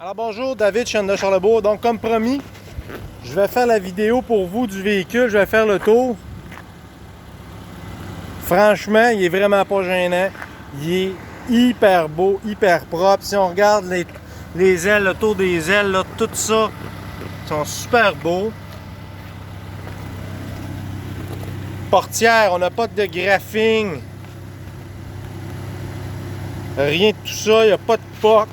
Alors bonjour, David, je suis de Charlebourg. Donc comme promis, je vais faire la vidéo pour vous du véhicule, je vais faire le tour. Franchement, il est vraiment pas gênant. Il est hyper beau, hyper propre. Si on regarde les ailes, le tour des ailes, là, tout ça, sont super beaux. Portière, on n'a pas de graphing. Rien de tout ça, il n'y a pas de POC.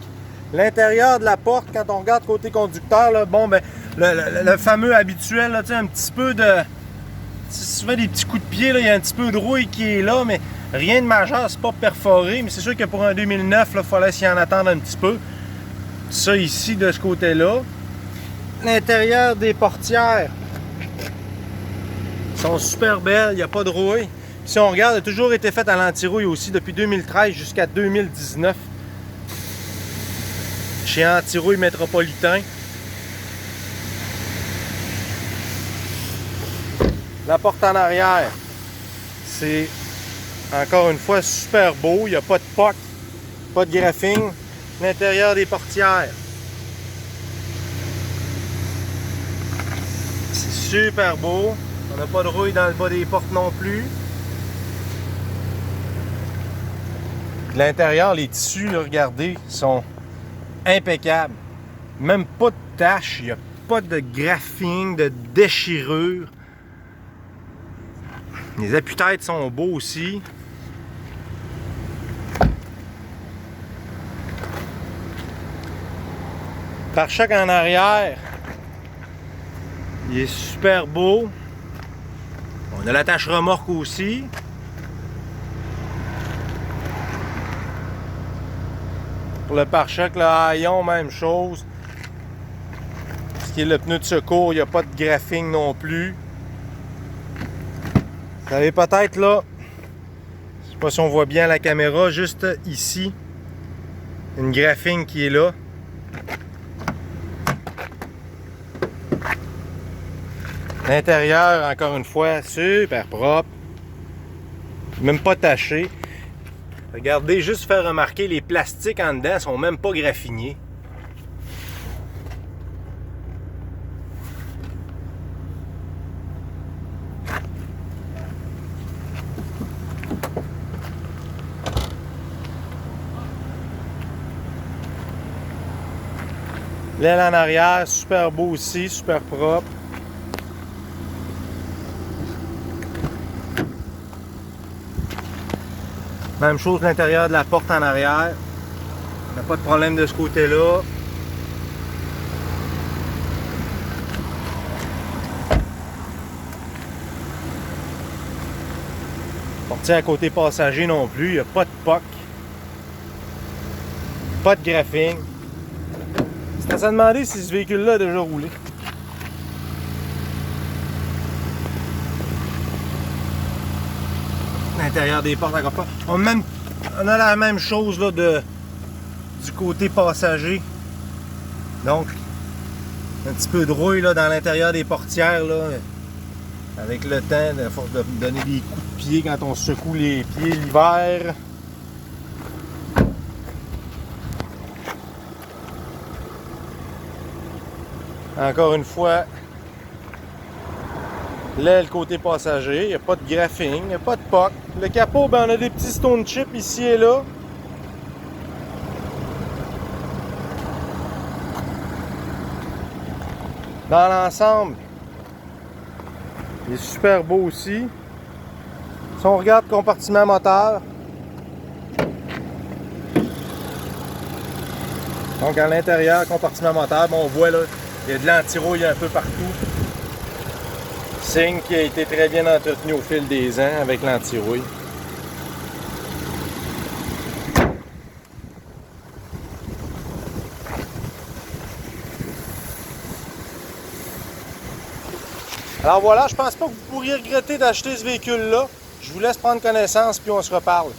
L'intérieur de la porte, quand on regarde côté conducteur, là, bon, ben, le fameux habituel, là, un petit peu de... Si tu fais des petits coups de pied, là, il y a un petit peu de rouille qui est là, mais rien de majeur, c'est pas perforé. Mais c'est sûr que pour un 2009, il fallait s'y en attendre un petit peu. Ça ici, de ce côté-là. L'intérieur des portières sont super belles, il n'y a pas de rouille. Si on regarde, elle a toujours été faite à l'anti-rouille aussi, depuis 2013 jusqu'à 2019. Chez Anti-Rouille Métropolitain. La porte en arrière, c'est encore une fois super beau. Il n'y a pas de POC, pas de graphing. L'intérieur des portières, c'est super beau. On n'a pas de rouille dans le bas des portes non plus. L'intérieur, les tissus, là, regardez, sont impeccables. Même pas de taches, il n'y a pas de graphing, de déchirure. Les appuis-têtes sont beaux aussi. Pare-choc en arrière, il est super beau. On a l'attache remorque aussi. Pour le pare-choc, le haillon, même chose. Ce qui est le pneu de secours, il n'y a pas de graphing non plus. Vous avez peut-être là, je ne sais pas si on voit bien la caméra, juste ici, une graphing qui est là. L'intérieur, encore une fois, super propre. Même pas taché. Regardez, juste faire remarquer, les plastiques en dedans sont même pas graffinés. L'aile en arrière, super beau aussi, super propre. Même chose l'intérieur de la porte en arrière. On n'a pas de problème de ce côté-là. Portière à côté passager non plus, il n'y a pas de POC. Pas de graphing. C'est à se demander si ce véhicule-là a déjà roulé. L'intérieur des portes encore pas. On a la même chose là, du côté passager. Donc, un petit peu de rouille là, dans l'intérieur des portières. Là, avec le temps, à force de donner des coups de pied quand on secoue les pieds l'hiver. Encore une fois, l'aile côté passager, il n'y a pas de graphing, il n'y a pas de POC. Le capot, ben, on a des petits stone chips ici et là. Dans l'ensemble, il est super beau aussi. Si on regarde compartiment moteur, donc à l'intérieur, compartiment moteur, bon, on voit là, il y a de l'anti-rouille un peu partout. Signe qui a été très bien entretenu au fil des ans avec l'anti-rouille. Alors voilà, je pense pas que vous pourriez regretter d'acheter ce véhicule-là. Je vous laisse prendre connaissance puis on se reparle.